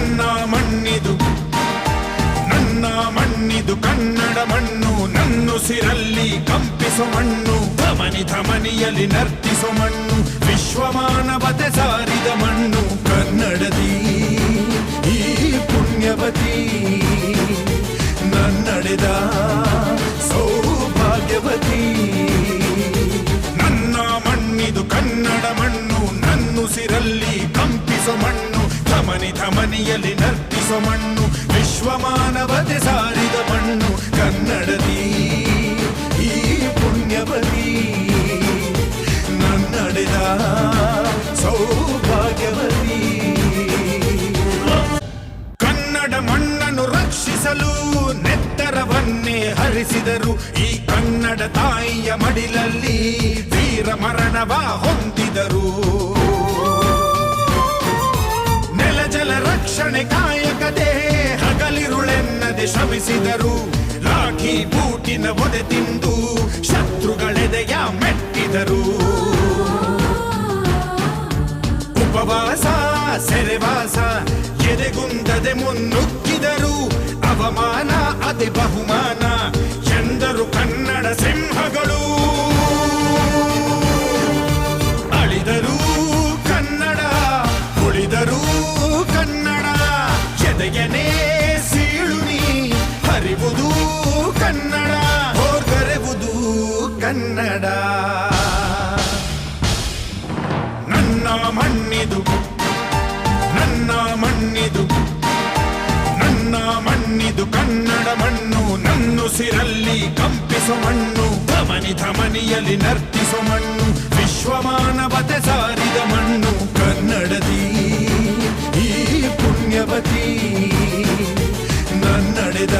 ನನ್ನ ಮಣ್ಣಿದು ನನ್ನ ಮಣ್ಣಿದು ಕನ್ನಡ ಮಣ್ಣು ನನ್ನುಸಿರಲ್ಲಿ ಕಂಪಿಸೋ ಮಣ್ಣು ಧಮನಿ ಧಮನಿಯಲ್ಲಿ ನರ್ತಿಸೋ ಮಣ್ಣು ವಿಶ್ವಮಾನವತೆ ಸಾರಿದ ಮಣ್ಣು ಕನ್ನಡದಿ ಈ ಪುಣ್ಯವತಿ ನನ್ನಡೆದ ಸೌಭಾಗ್ಯವತಿ ನನ್ನ ಮಣ್ಣಿದು ಕನ್ನಡ ಮಣ್ಣು ನನ್ನುಸಿರಲ್ಲಿ ಕಂಪಿಸೋ ಮಣ್ಣು ಧಮನಿ ಧಮನಿಯಲ್ಲಿ ನರ್ತಿಸೋ ಮಣ್ಣು ವಿಶ್ವಮಾನವತೆ ಸಾರಿದ ಮಣ್ಣು ಕನ್ನಡದಿ ಈ ಪುಣ್ಯವತಿ ನನ್ನಡೆದ ಸೌಭಾಗ್ಯವತಿ ಕನ್ನಡ ಮಣ್ಣನ್ನು ರಕ್ಷಿಸಲು ನೆತ್ತರವನ್ನೇ ಹರಿಸಿದರು ಈ ಕನ್ನಡ ತಾಯಿಯ ಮಡಿಲಲ್ಲಿ ವೀರ ಮರಣವ ಹೊಂದಿದರು ನೆಲ ಜಲ ರಕ್ಷಣೆ ಕಾಯಕತೆ ಹಗಲಿರುಳೆನ್ನದೆ ಶ್ರಮಿಸಿದರು ಲಾಠಿ ಬೂಟಿನ ಒದೆ ತಿಂದು ಶತ್ರುಗಳೆದೆಯ ಮೆಟ್ಟಿದರು ಉಪವಾಸ ಸೆರೆವಾಸ ಎದೆಗುಂದದೆ ಮುನ್ನುಗ್ಗಿದರು ಅವಮಾನ ಅದೇ ಬಹುಮಾನ ಎಂದರು ಕನ್ನಡ ಸಿಂಹಗಳು ಅಳಿದರು ಕನ್ನಡ ಉಳಿದರು ಕನ್ನಡ ಎದೆಯನೇ ಸೀಳುನಿ ಹರಿವುದು ಕನ್ನಡ ಹೋರ್ಗರೆವುದು ಕನ್ನಡ ನನ್ನ ಮಣ್ಣಿದು ನನ್ನ ಮಣ್ಣಿದು ನನ್ನ ಮಣ್ಣಿದು ಕನ್ನಡ ಮಣ್ಣು ನನ್ನುಸಿರಲ್ಲಿ ಕಂಪಿಸೋ ಮಣ್ಣು ಧಮನಿ ಧಮನಿಯಲ್ಲಿ ನರ್ತಿಸೋ ಮಣ್ಣು ವಿಶ್ವಮಾನವತೆ ಸಾರಿದ ಮಣ್ಣು ಕನ್ನಡದಿ ಈ ಪುಣ್ಯವತಿ ನನ್ನಡೆದ